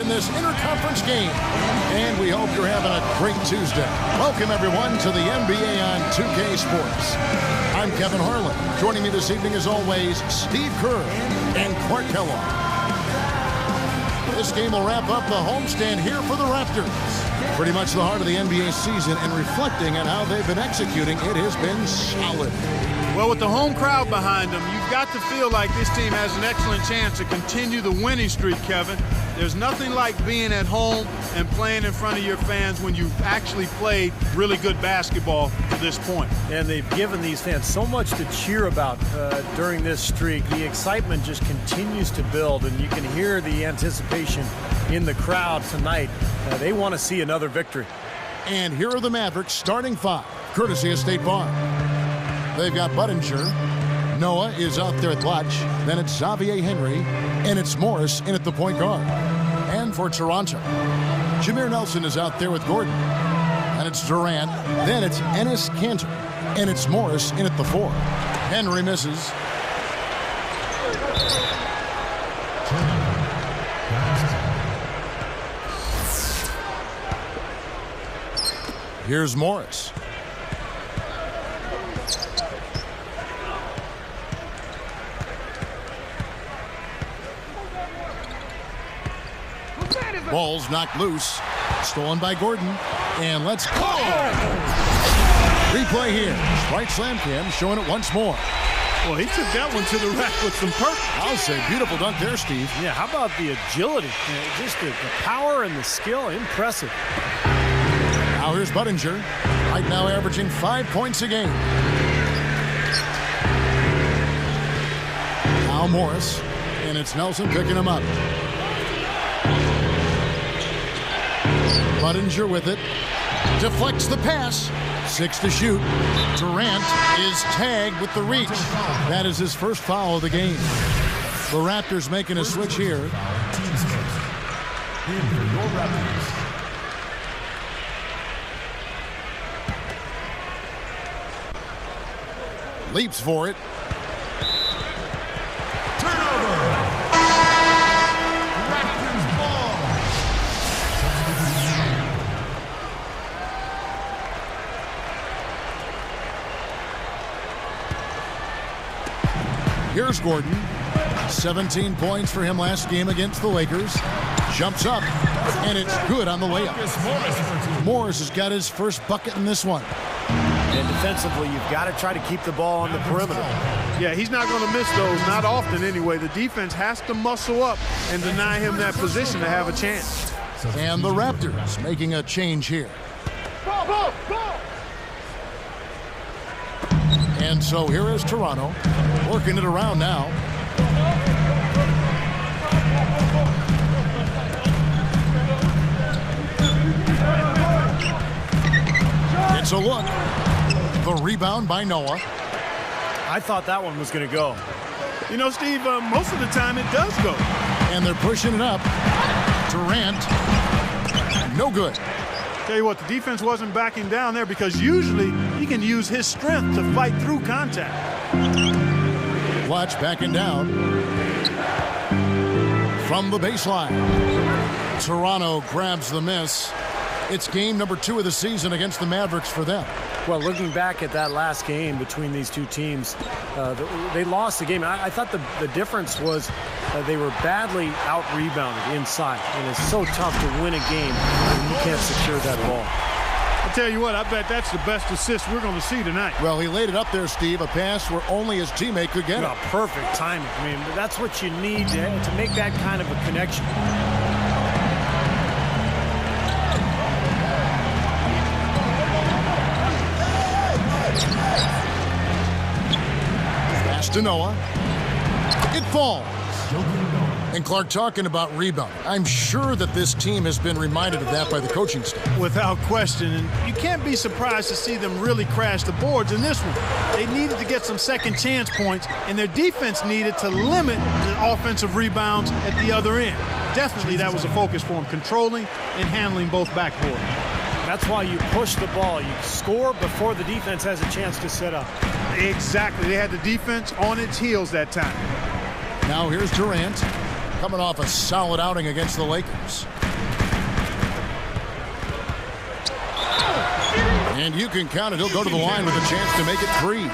in this interconference game. And we hope you're having a great Tuesday. Welcome, everyone, to the NBA on 2K Sports. I'm Kevin Harlan. Joining me this evening, as always, Steve Kerr and Clark Kellogg. This game will wrap up the homestand here for the Raptors. Pretty much the heart of the NBA season, and reflecting on how they've been executing, it has been solid. Well, with the home crowd behind them, you've got to feel like this team has an excellent chance to continue the winning streak, Kevin. There's nothing like being at home and playing in front of your fans when you've actually played really good basketball to this point. And they've given these fans so much to cheer about during this streak. The excitement just continues to build, and you can hear the anticipation in the crowd tonight. They want to see another victory. And here are the Mavericks starting five, courtesy of State Farm. They've got Budinger. Noah is out there at Blatch. Then it's Xavier Henry. And it's Morris in at the point guard. And for Toronto, Jameer Nelson is out there with Gordon. And it's Durant. Then it's Enes Kanter. And it's Morris in at the 4. Henry misses. Here's Morris. Ball's knocked loose. Stolen by Gordon. And let's go. Replay here. Right slam cam showing it once more. Well, he took that one to the rack with some purpose. I'll say beautiful dunk there, Steve. Yeah, how about the agility? Just the power and the skill. Impressive. Now here's Budinger. Right now averaging 5 points a game. Now Morris. And it's Nelson picking him up. Budinger with it. Deflects the pass. 6 to shoot. Durant is tagged with the reach. That is his first foul of the game. The Raptors making a switch here. Leaps for it. Here's Gordon. 17 points for him last game against the Lakers. Jumps up, and it's good on the layup. Morris has got his first bucket in this one. And defensively, you've got to try to keep the ball on the perimeter. Yeah, he's not going to miss those, not often anyway. The defense has to muscle up and deny him that position to have a chance. And the Raptors making a change here. And so here is Toronto, working it around now. It's a look. The rebound by Noah. I thought that one was going to go. You know, Steve, most of the time it does go. And they're pushing it up. Durant, no good. Tell you what, the defense wasn't backing down there because usually he can use his strength to fight through contact. Blatch backing down. From the baseline. Toronto grabs the miss. It's game number 2 of the season against the Mavericks for them. Well, looking back at that last game between these two teams, they lost the game. I thought the difference was they were badly out-rebounded inside, and it's so tough to win a game when you can't secure that ball. I tell you what, I bet that's the best assist we're going to see tonight. Well, he laid it up there, Steve, a pass where only his teammate could get it. Perfect timing. I mean, that's what you need to make that kind of a connection. To Noah. It falls. And Clark, talking about rebounding, I'm sure that this team has been reminded of that by the coaching staff. Without question. And you can't be surprised to see them really crash the boards in this one. They needed to get some second chance points, and their defense needed to limit the offensive rebounds at the other end. Definitely that was a focus for them, controlling and handling both backboards. That's why you push the ball. You score before the defense has a chance to set up. Exactly. They had the defense on its heels that time. Now here's Durant. coming off a solid outing against the Lakers. And you can count it. He'll go to the line with a chance to make it 3.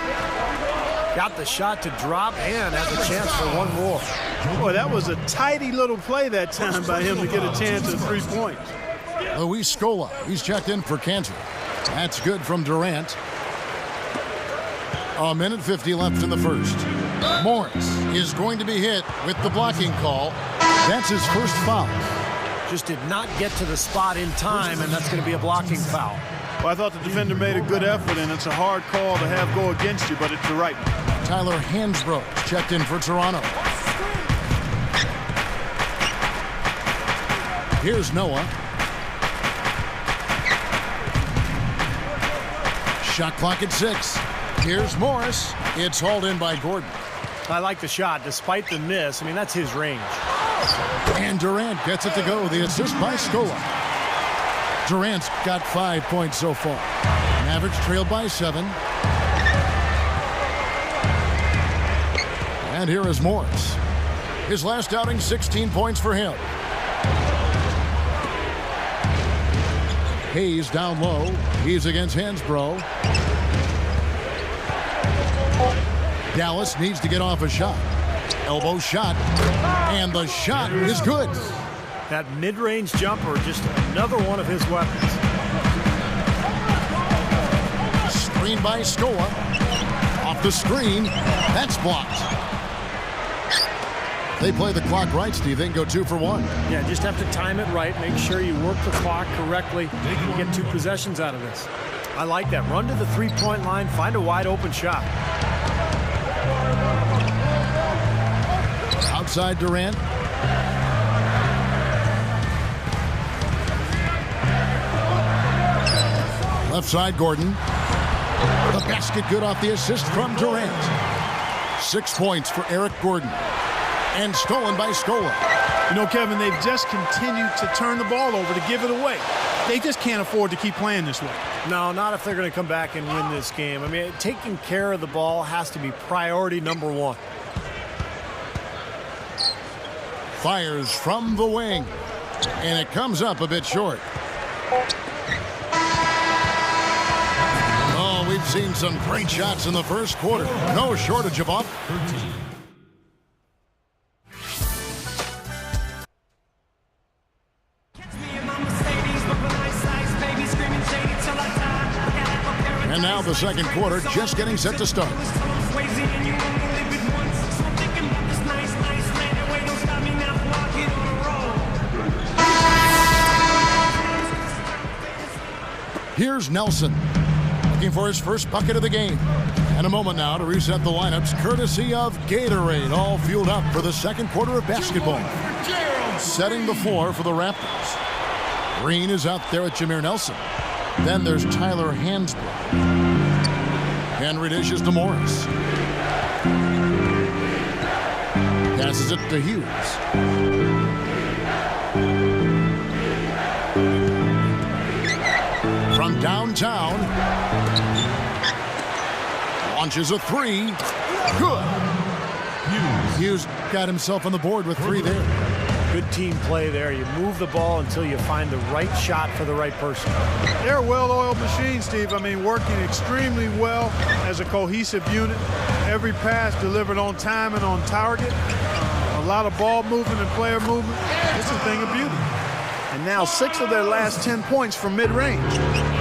Got the shot to drop and has a chance for one more. Boy, that was a tidy little play that time by him to get a chance at 3 points. Luis Scola, he's checked in for Cantor. That's good from Durant. A minute 50 left in the first. Morris is going to be hit with the blocking call. That's his first foul. Just did not get to the spot in time, and that's going to be a blocking foul. Well, I thought the defender made a good effort, and it's a hard call to have go against you, but it's the right one. Tyler Hansbrough checked in for Toronto. Here's Noah. Shot clock at 6. Here's Morris. It's hauled in by Gordon. I like the shot, despite the miss. I mean, that's his range. And Durant gets it to go. The assist by Scola. Durant's got 5 points so far. Mavericks trailed by 7. And here is Morris. His last outing, 16 points for him. Hayes down low. He's against Hansbrough. Dallas needs to get off a shot. Elbow shot. And the shot is good. That mid-range jumper, just another one of his weapons. Screen by Scola. Off the screen. That's blocked. They play the clock right, Steve. They can go 2 for 1. Yeah, just have to time it right. Make sure you work the clock correctly. You get 2 possessions out of this. I like that. Run to the 3-point line. Find a wide open shot. Outside Durant. Left side Gordon. The basket good off the assist from Durant. 6 points for Eric Gordon. And stolen by Scola. You know, Kevin, they've just continued to turn the ball over to give it away. They just can't afford to keep playing this way. No, not if they're going to come back and win this game. I mean, taking care of the ball has to be priority number 1. Fires from the wing. And it comes up a bit short. Oh, we've seen some great shots in the first quarter. No shortage of offense. And now the second quarter just getting set to start. Here's Nelson, looking for his first bucket of the game. And a moment now to reset the lineups, courtesy of Gatorade, all fueled up for the second quarter of basketball. Setting the floor for the Raptors. Green is out there with Jameer Nelson. Then there's Tyler Hansbrough. Henry dishes to Morris. Passes it to Hughes. From downtown, launches a 3. Good. Hughes got himself on the board with 3 there. Good team play there. You move the ball until you find the right shot for the right person. They're a well-oiled machine, Steve. I mean, working extremely well as a cohesive unit. Every pass delivered on time and on target. A lot of ball movement and player movement. It's a thing of beauty. And now 6 of their last 10 points from mid-range.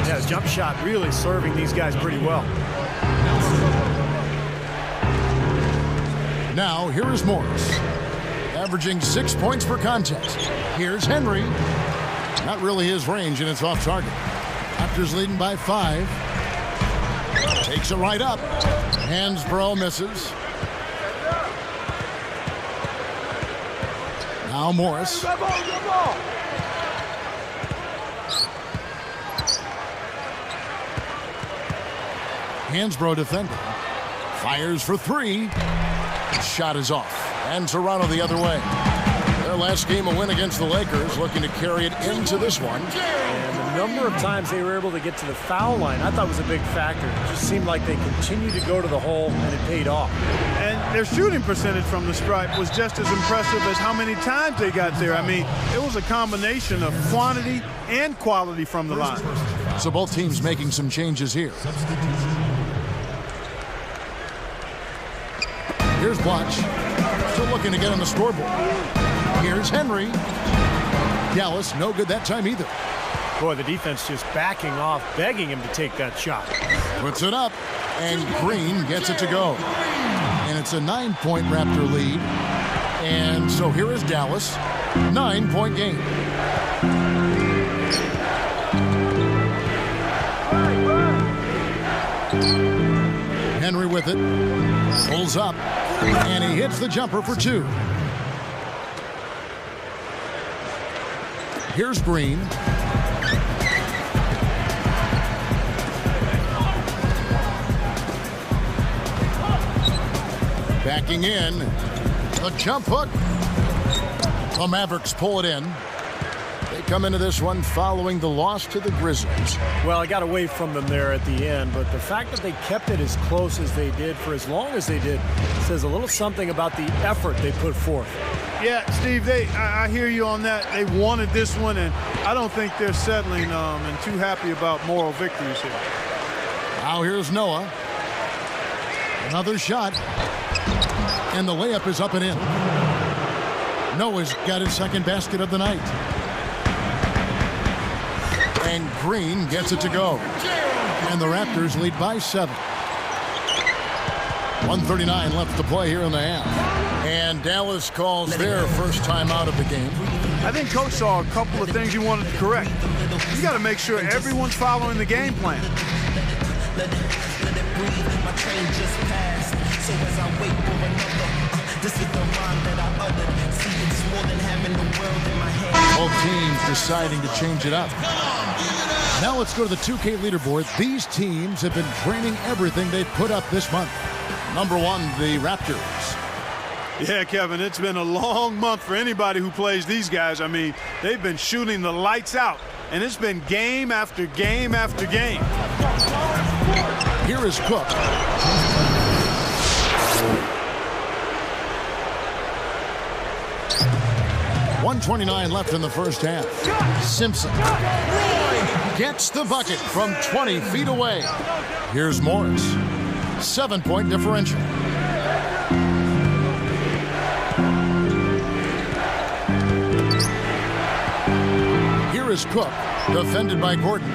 Yeah, jump shot really serving these guys pretty well. Now, here is Morris, averaging 6 points per contest. Here's Henry. Not really his range, and it's off target. Raptors leading by 5. Takes it right up. Hansbrough misses. Now Morris. Hansbrough defending. Fires for 3. Shot is off. And Toronto the other way. Their last game a win against the Lakers, looking to carry it into this one. And the number of times they were able to get to the foul line, I thought was a big factor. It just seemed like they continued to go to the hole, and it paid off. And their shooting percentage from the stripe was just as impressive as how many times they got there. I mean, it was a combination of quantity and quality from the line. So both teams making some changes here. Here's Blatch, still looking to get on the scoreboard. Here's Henry. Dallas, no good that time either. Boy, the defense just backing off, begging him to take that shot. Puts it up, and Green gets it to go. And it's a 9-point Raptor lead. And so here is Dallas, 9-point game. Henry with it, pulls up, and he hits the jumper for 2. Here's Green. Backing in, the jump hook. The Mavericks pull it in. They come into this one following the loss to the Grizzlies. Well, I got away from them there at the end, but the fact that they kept it as close as they did for as long as they did says a little something about the effort they put forth. Yeah, Steve, I hear you on that. They wanted this one, and I don't think they're settling and too happy about moral victories here. Now here's Noah. Another shot. And the layup is up and in. Noah's got his second basket of the night. And Green gets it to go. And the Raptors lead by 7. 1:39 left to play here in the half. And Dallas calls their first time out of the game. I think Coach saw a couple of things he wanted to correct. You got to make sure everyone's following the game plan. Let it breathe, my train just passed. So as I wait for another, this is the rhyme that I uttered. See, it's more than having the world in my hand. Both teams deciding to change it up. Now let's go to the 2K leaderboard. These teams have been training everything they've put up this month. Number 1, the Raptors. Yeah, Kevin, it's been a long month for anybody who plays these guys. I mean, they've been shooting the lights out, and it's been game after game after game. Here is Cook. .129 left in the first half. Simpson gets the bucket from 20 feet away. Here's Morris. 7-point differential. Here is Cook, defended by Gordon.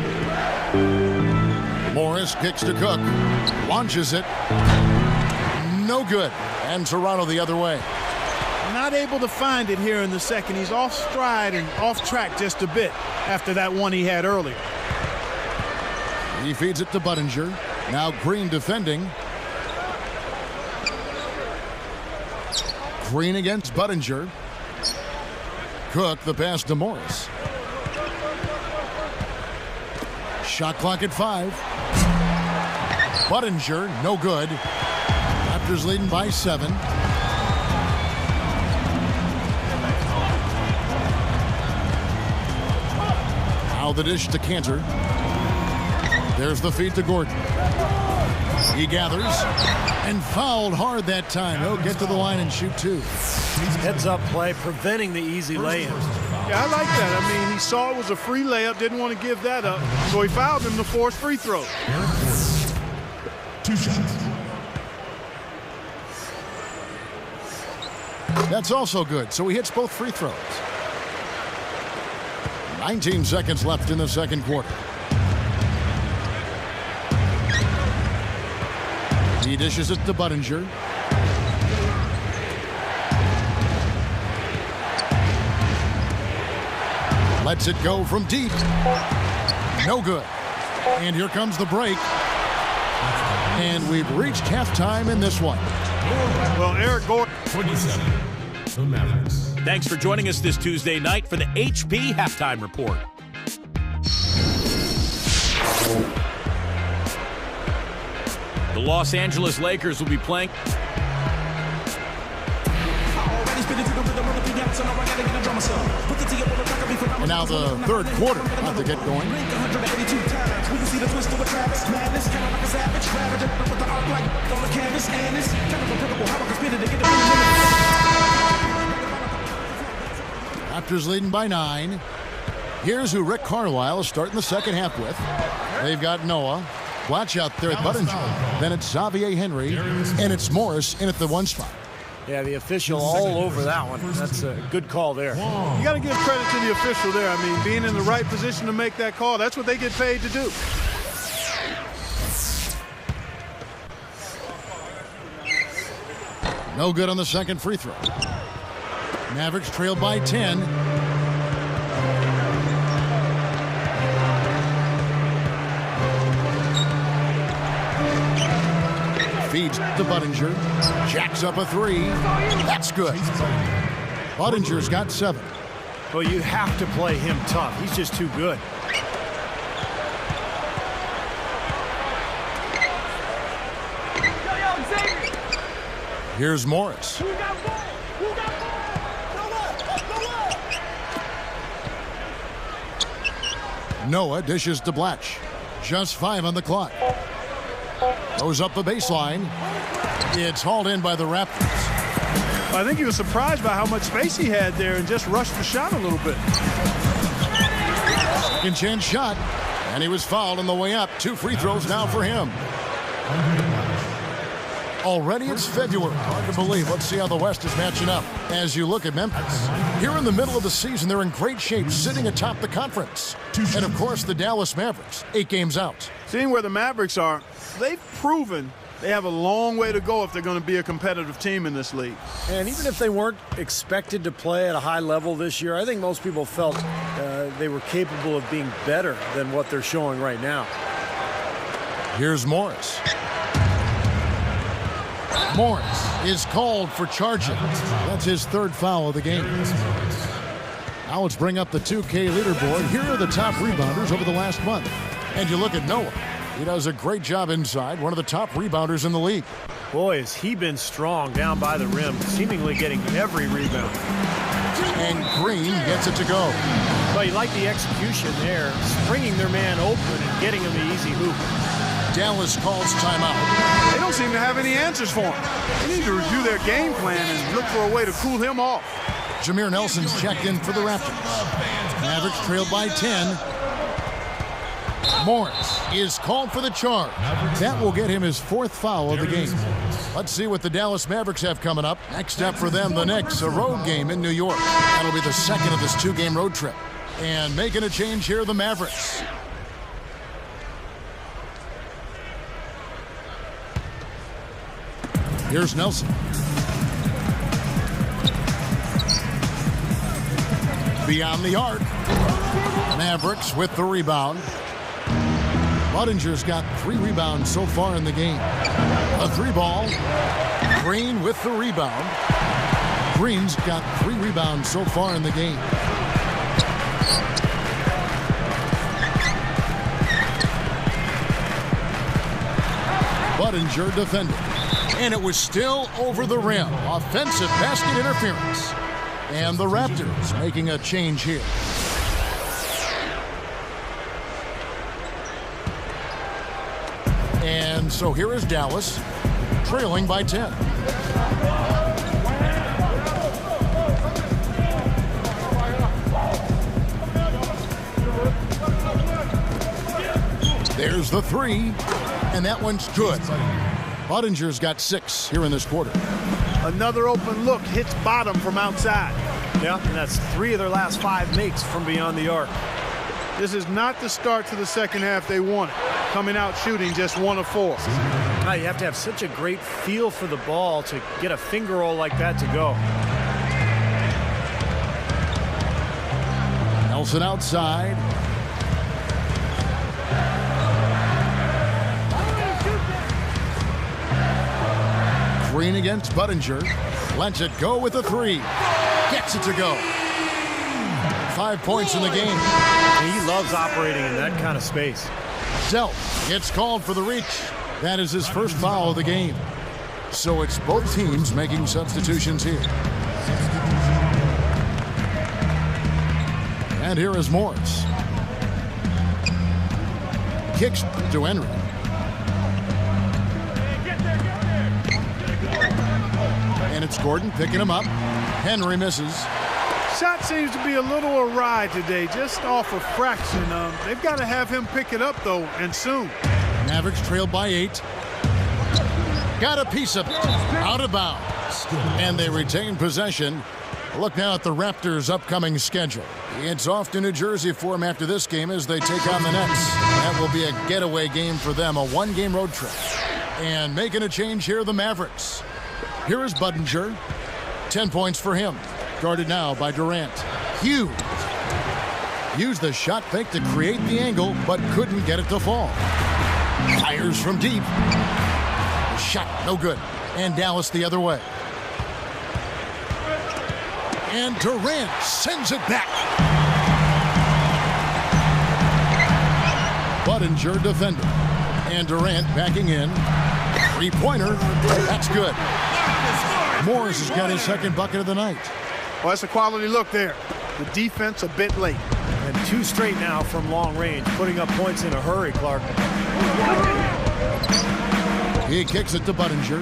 Morris kicks to Cook, launches it. No good. And Toronto the other way. Not able to find it here in the second. He's off stride and off track just a bit after that one he had earlier. He feeds it to Budinger. Now Green defending. Green against Budinger. Cook the pass to Morris. Shot clock at 5. Budinger, no good. Raptors leading by 7. Now the dish to Cantor. There's the feed to Gordon. He gathers and fouled hard that time. He'll get to the line and shoot 2. Heads up play, preventing the easy lay-in. Yeah, I like that. I mean, he saw it was a free layup, didn't want to give that up, so he fouled him to force free throw. 2 shots. That's also good. So he hits both free throws. 19 seconds left in the second quarter. He dishes it to Budinger. Lets it go from deep. No good. And here comes the break. And we've reached halftime in this one. Well, Eric Gordon. 27. The Mavericks. Thanks for joining us this Tuesday night for the HP Halftime Report. The Los Angeles Lakers will be playing. And now the third quarter about to get going. Raptors leading by 9. Here's who Rick Carlisle is starting the second half with. They've got Noah. Watch out there at Buttinger. Then it's Xavier Henry. And it's Morris in at the 1 spot. Yeah, the official all over that one. That's a good call there. You got to give credit to the official there. I mean, being in the right position to make that call, that's what they get paid to do. No good on the second free throw. Mavericks trailed by 10. Feeds to Buttinger. Jacks up a 3. That's good. Buttinger's got 7. Well, you have to play him tough. He's just too good. Here's Morris. Noah dishes to Blatch. Just 5 on the clock. Goes up the baseline. It's hauled in by the Raptors. I think he was surprised by how much space he had there and just rushed the shot a little bit. Second chance shot. And he was fouled on the way up. 2 free throws now for him. Already it's February. Hard to believe. Let's see how the West is matching up. As you look at Memphis, here in the middle of the season, they're in great shape, sitting atop the conference. And, of course, the Dallas Mavericks, 8 games out. Seeing where the Mavericks are, they've proven they have a long way to go if they're going to be a competitive team in this league. And even if they weren't expected to play at a high level this year, I think most people felt they were capable of being better than what they're showing right now. Here's Morris. Morris is called for charging. That's his 3rd foul of the game. Now let's bring up the 2K leaderboard. Here are the top rebounders over the last month. And you look at Noah. He does a great job inside, one of the top rebounders in the league. Boy, has he been strong down by the rim, seemingly getting every rebound. And Green gets it to go. Well, you like the execution there, springing their man open and getting him the easy hoop. Dallas calls timeout. They don't seem to have any answers for him. They need to review their game plan and look for a way to cool him off. Jameer Nelson's checked in for the Raptors. Mavericks trailed by 10. Morris is called for the charge. That will get him his 4th foul of the game. Let's see what the Dallas Mavericks have coming up. Next up for them, the Knicks, a road game in New York. That'll be the second of this 2-game road trip. And making a change here, the Mavericks. Here's Nelson. Beyond the arc. Mavericks with the rebound. Buttinger's got 3 rebounds so far in the game. A 3-ball. Green with the rebound. Green's got 3 rebounds so far in the game. Buttinger defended. And it was still over the rim. Offensive basket interference. And the Raptors making a change here. And so here is Dallas, trailing by 10. There's the 3, and that one's good. Buttinger's got 6 here in this quarter. Another open look hits bottom from outside. Yeah, and that's 3 of their last 5 makes from beyond the arc. This is not the start to the second half they wanted. Coming out shooting just 1 of 4. Now, you have to have such a great feel for the ball to get a finger roll like that to go. Nelson outside. Green against Buttinger. Lets it go with a 3. Gets it to go. 5 points in the game. He loves operating in that kind of space. Zelt gets called for the reach. That is his 1st foul of the game. So it's both teams making substitutions here. And here is Morris. Kicks to Henry. And it's Gordon picking him up. Henry misses. Shot seems to be a little awry today, just off a fraction. They've got to have him pick it up, though, and soon. Mavericks trailed by 8. Got a piece of it. Out of bounds. And they retain possession. Look now at the Raptors' upcoming schedule. It's off to New Jersey for them after this game as they take on the Nets. That will be a getaway game for them, a one-game road trip. And making a change here, the Mavericks. Here is Budinger. 10 points for him. Guarded now by Durant. Hughes used the shot fake to create the angle, but couldn't get it to fall. Fires from deep. The shot, no good. And Dallas the other way. And Durant sends it back. Budinger defending. And Durant backing in. Three-pointer. That's good. Morris has got his second bucket of the night. Well, that's a quality look there. The defense a bit late. And 2 straight now from long range, putting up points in a hurry, Clark. He kicks it to Budinger.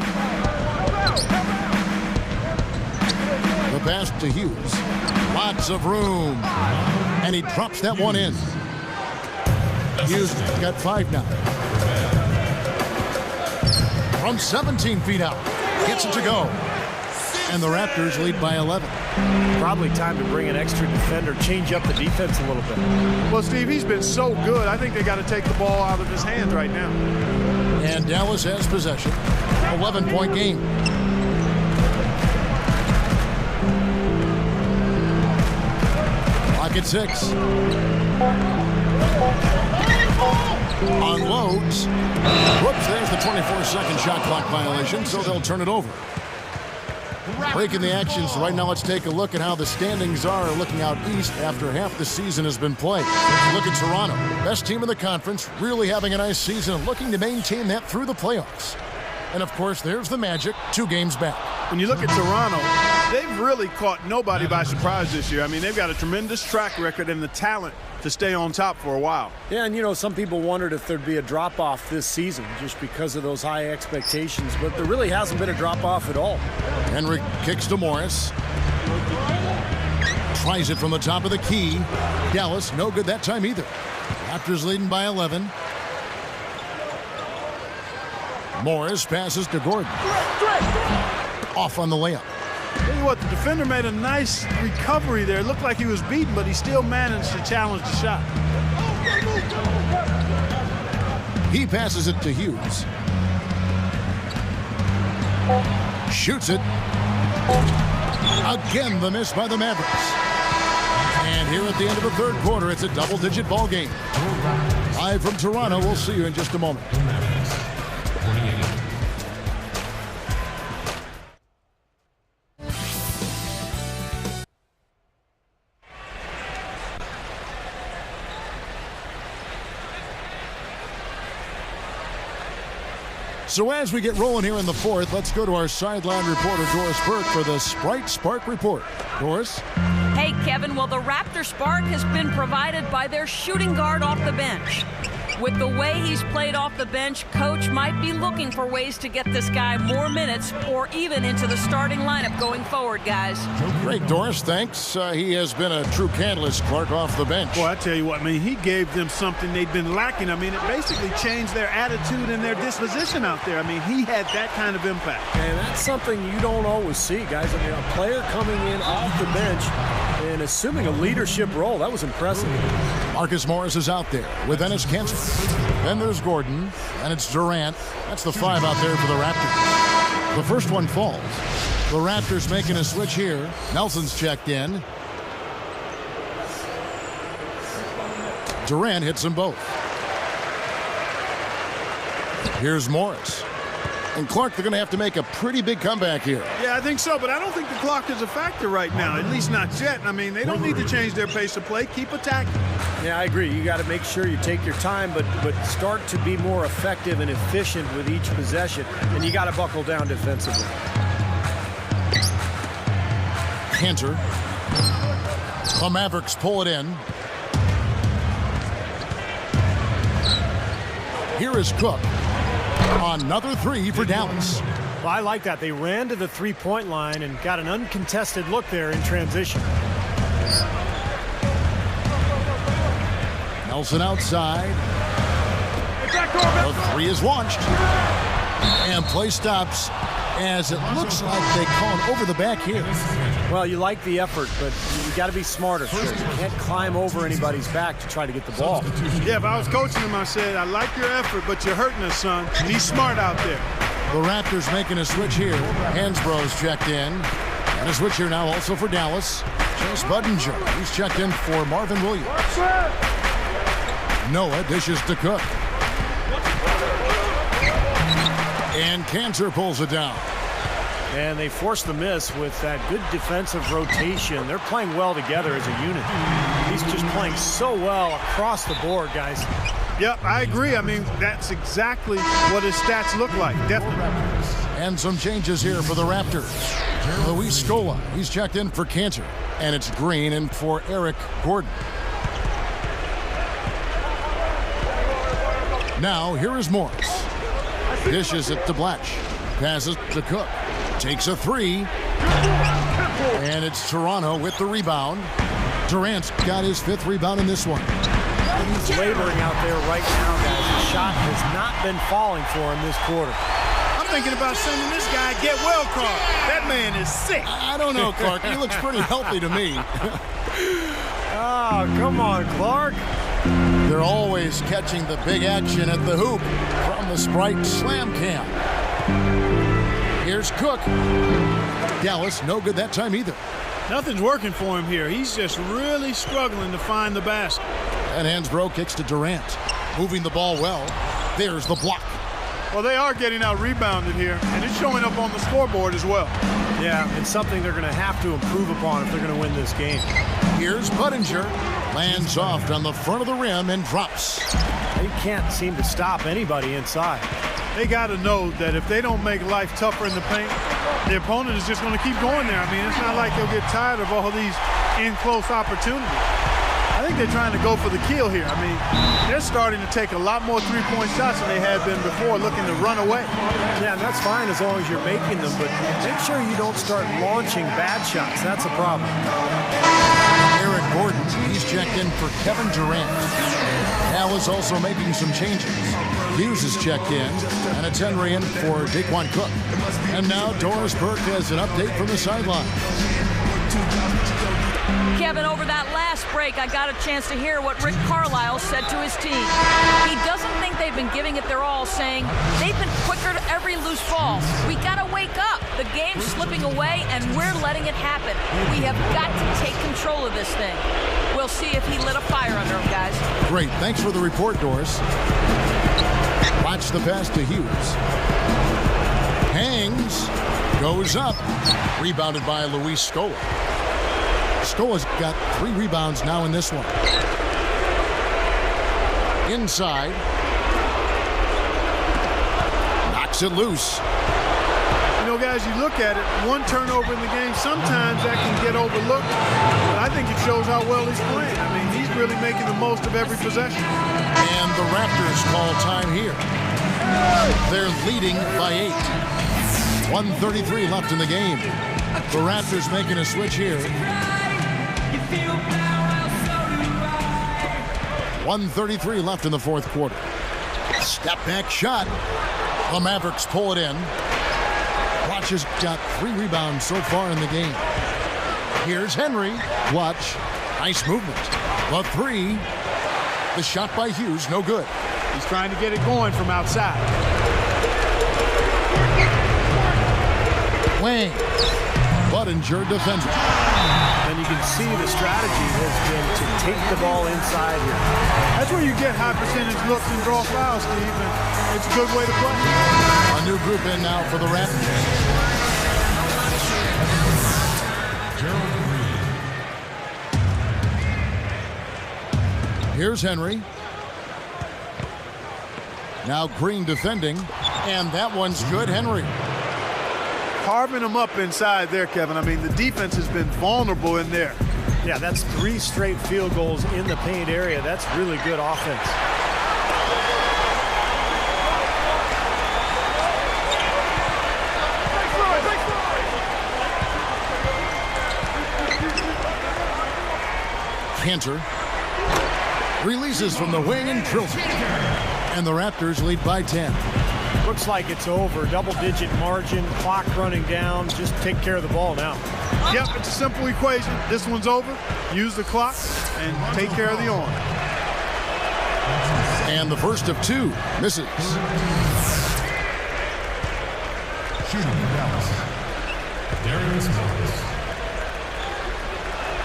The pass to Hughes. Lots of room. And he drops that one in. Hughes got 5 now. From 17 feet out. Gets it to go. And the Raptors lead by 11. Probably time to bring an extra defender, change up the defense a little bit. Well, Steve, he's been so good. I think they got to take the ball out of his hands right now. And Dallas has possession. 11-point game. Clock at 6. Unloads. Whoops, there's the 24-second shot clock violation, so they'll turn it over. Breaking the action, so right now let's take a look at how the standings are looking out east after half the season has been played. Look at Toronto, best team in the conference, really having a nice season and looking to maintain that through the playoffs. And of course, there's the Magic, 2 games back. When you look at Toronto, they've really caught nobody by surprise this year. I mean, they've got a tremendous track record and the talent to stay on top for a while. Yeah, and you know, some people wondered if there'd be a drop-off this season just because of those high expectations, but there really hasn't been a drop-off at all. Henry kicks to Morris. Tries it from the top of the key. Dallas, no good that time either. Raptors leading by 11. Morris passes to Gordon. Off on the layup. Tell you what, the defender made a nice recovery there. It looked like he was beaten, but he still managed to challenge the shot. He passes it to Hughes. Shoots it. Again, the miss by the Mavericks. And here at the end of the third quarter, it's a double-digit ball game. Live from Toronto, we'll see you in just a moment. So as we get rolling here in the fourth, let's go to our sideline reporter, Doris Burke, for the Sprite Spark Report. Doris? Hey, Kevin. Well, the Raptor Spark has been provided by their shooting guard off the bench. With the way he's played off the bench, Coach might be looking for ways to get this guy more minutes or even into the starting lineup going forward, guys. Great, Doris. Thanks. He has been a true catalyst, Clark, off the bench. Well, I tell you what, I mean, he gave them something they'd been lacking. I mean, it basically changed their attitude and their disposition out there. I mean, he had that kind of impact. And that's something you don't always see, guys. I mean, a player coming in off the bench and assuming a leadership role, that was impressive. Marcus Morris is out there with Ennis Cancer. Then there's Gordon, and it's Durant. That's the 5 out there for the Raptors. The first one falls. The Raptors making a switch here. Nelson's checked in. Durant hits them both. Here's Morris. And Clark, they're going to have to make a pretty big comeback here. Yeah, I think so, but I don't think the clock is a factor right now, at least not yet. I mean, they don't need to change their pace of play. Keep attacking. Yeah, I agree. You got to make sure you take your time, but start to be more effective and efficient with each possession, and you got to buckle down defensively. Cantor. The Mavericks pull it in. Here is Cook. Another three for Dallas. Well, I like that. They ran to the three-point line and got an uncontested look there in transition. Nelson outside. The three is launched. And play stops as it looks like they call it over the back here. Well, you like the effort, but you got to be smarter. You can't climb over anybody's back to try to get the ball. Yeah, if I was coaching him, I said, I like your effort, but you're hurting us, son. Be smart out there. The Raptors making a switch here. Hansbrough's checked in. And a switch here now also for Dallas. Chase Budinger. He's checked in for Marvin Williams. Noah dishes to Cook. And Cantor pulls it down. And they forced the miss with that good defensive rotation. They're playing well together as a unit. He's just playing so well across the board, guys. Yep, I agree. I mean, that's exactly what his stats look like. Definitely. And some changes here for the Raptors. Luis Scola, he's checked in for Cantor. And it's Green in for Eric Gordon. Now, here is Morris. Dishes it to Blatch. Passes to Cook. Takes a three. And it's Toronto with the rebound. Durant's got his 5th rebound in this one. He's laboring out there right now, guys. The shot has not been falling for him this quarter. I'm thinking about sending this guy a get well card. That man is sick. I don't know, Clark. He looks pretty healthy to me. Oh, come on, Clark. They're always catching the big action at the hoop from the Sprite Slam Cam. Here's Cook. Dallas, no good that time either. Nothing's working for him here. He's just really struggling to find the basket. And Hansbrough kicks to Durant. Moving the ball well. There's the block. Well, they are getting out rebounded here, and it's showing up on the scoreboard as well. Yeah, it's something they're going to have to improve upon if they're going to win this game. Here's Budinger. Lands off on the front of the rim and drops. They can't seem to stop anybody inside. They got to know that if they don't make life tougher in the paint, the opponent is just going to keep going there. I mean, it's not like they'll get tired of all these in-close opportunities. I think they're trying to go for the kill here. I mean, they're starting to take a lot more three-point shots than they had been before, looking to run away. Yeah, and that's fine as long as you're making them, but make sure you don't start launching bad shots. That's a problem. Eric Gordon, he's checked in for Kevin Durant. Dallas also making some changes. Hughes is checked in, and it's Henry in for Daquan Cook. And now Doris Burke has an update from the sideline. Kevin, over that last break, I got a chance to hear what Rick Carlisle said to his team. He doesn't think they've been giving it their all, saying they've been quicker to every loose ball. We got to wake up. The game's slipping away, and we're letting it happen. We have got to take control of this thing. We'll see if he lit a fire under him, guys. Great. Thanks for the report, Doris. Watch the pass to Hughes. Hangs. Goes up. Rebounded by Luis Scola. Scola's got 3 rebounds now in this one. Inside. Knocks it loose. You know, guys, you look at it, one turnover in the game, sometimes that can get overlooked. But I think it shows how well he's playing. I mean, he's really making the most of every possession. And the Raptors call time here. They're leading by 8. 1:33 left in the game. The Raptors making a switch here. 1:33 left in the fourth quarter. Step back shot. The Mavericks pull it in. Watch has got 3 rebounds so far in the game. Here's Henry. Watch. Nice movement. The 3. The shot by Hughes, no good. He's trying to get it going from outside. Wang. Budinger defends it. And you can see the strategy has been to take the ball inside here. That's where you get high percentage looks and draw fouls, Steve, and it's a good way to play. A new group in now for the Raptors. Gerald Green. Here's Henry. Now Green defending, and that one's good. Henry. Carving them up inside there, Kevin. I mean, the defense has been vulnerable in there. Yeah, that's 3 straight field goals in the paint area. That's really good offense. Cantor releases from the wing and drills it. And the Raptors lead by 10. Looks like it's over. Double-digit margin, clock running down. Just take care of the ball now. Yep, it's a simple equation. This one's over. Use the clock and take care of the arm. And the first of two misses. Shooting Dallas. Darius Mills.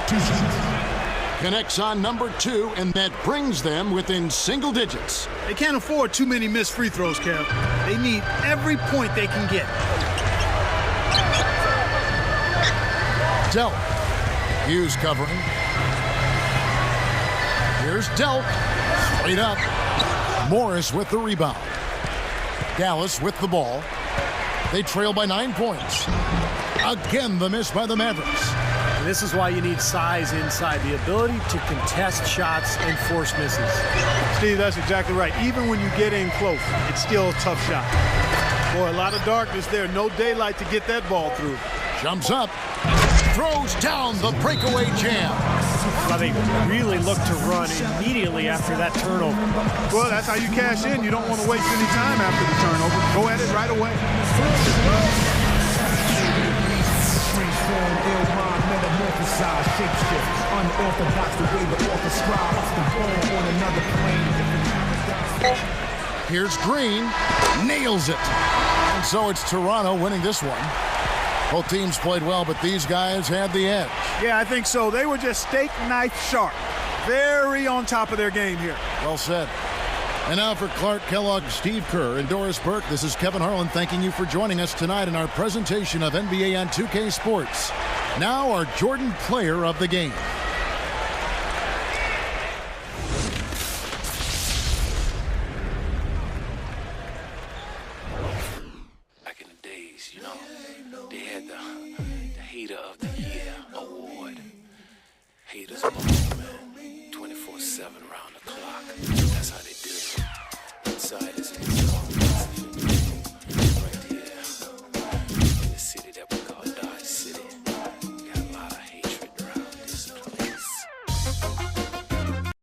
2 shots. Connects on number 2, and that brings them within single digits. They can't afford too many missed free throws, Kev. They need every point they can get. Delk. Hughes covering. Here's Delk. Straight up. Morris with the rebound. Dallas with the ball. They trail by 9 points. Again, the miss by the Mavericks. And this is why you need size inside, the ability to contest shots and force misses. Steve, that's exactly right. Even when you get in close, it's still a tough shot. Boy, a lot of darkness there. No daylight to get that ball through. Jumps up. Throws down the breakaway jam. Well, they really look to run immediately after that turnover. Well, that's how you cash in. You don't want to waste any time after the turnover. Go at it right away. Here's Green. Nails it. And so it's Toronto winning this one. Both teams played well, but these guys had the edge. Yeah, I think so. They were just steak knife sharp. Very on top of their game here. Well said. And now for Clark Kellogg, Steve Kerr, and Doris Burke, this is Kevin Harlan thanking you for joining us tonight in our presentation of NBA on 2K Sports. Now our Jordan Player of the Game. Back in the days, you know, they had the Hater of the Year award. Haters love, man. 24/7 round the clock. That's how they do it. Inside is